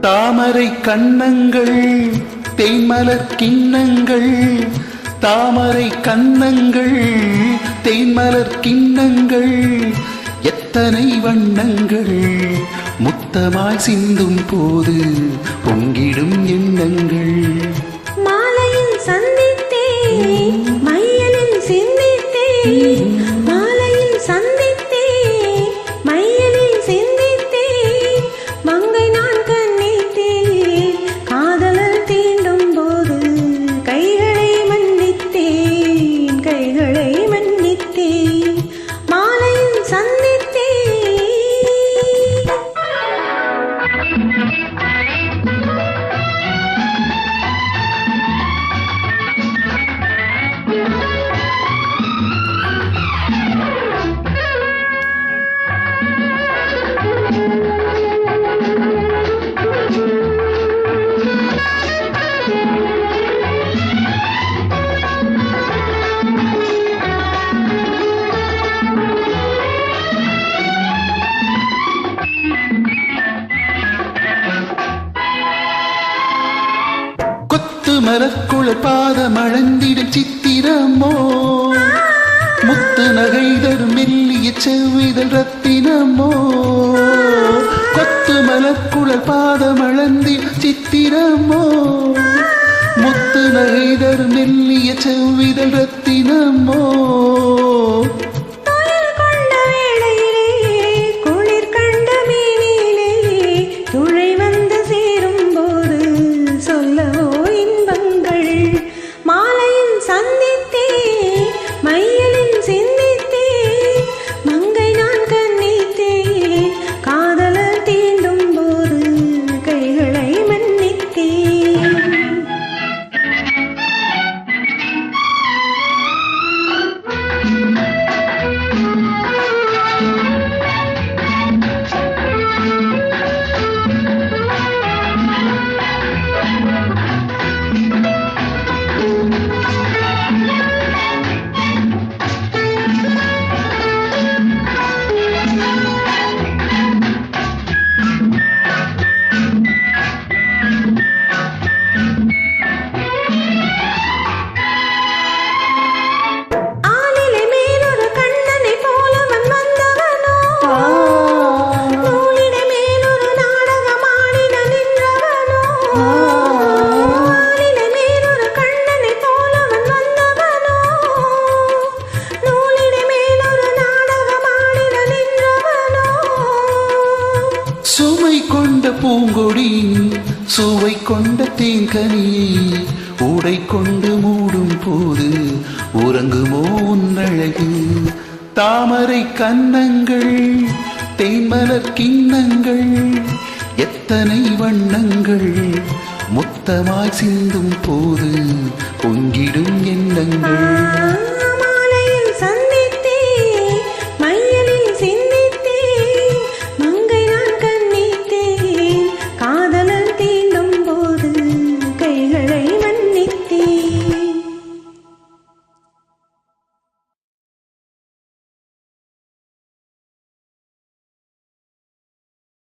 தாமரை கண்ணங்கள் தேன்மலர் கிண்ணங்கள், தாமரை கண்ணங்கள் தேன்மலர் கிண்ணங்கள், எத்தனை வண்ணங்கள் முத்தமாய் சிந்தும் போது பொங்கிடும் எண்ணங்கள். மாலையில் சந்தித்தேன் மையலில் சிந்தித்தேன், மாலையில் சந்தித்தேன் மையலில் சிந்தித்தேன், மங்கை நான் கண்ணித்தேன் காதலர் தீண்டும் போது கைகளை மன்னித்தேன், கைகளை மன்னித்தேன், மாலையில் சந்தித்தேன். மலக்குழல் பாதமழந்திடும் சித்திரமோ, முத்து நகை தரும் மெல்லிய செவ்விதழ் ரத்தினமோ, கொத்து மலக்குழல் பாதமழந்திடும் சித்திரமோ, முத்து நகை தரும் மெல்லிய செவ்விதழ் ரத்தினமோ. கொண்ட பூங்கொடி சுவை கொண்ட தேங்கனியை உடை கொண்டு மூடும் போது உறங்குமோ உன்னழகு. தாமரை கன்னங்கள் தேன்மலர் கிண்ணங்கள், எத்தனை வண்ணங்கள் முத்தமாய் சிந்தும் போது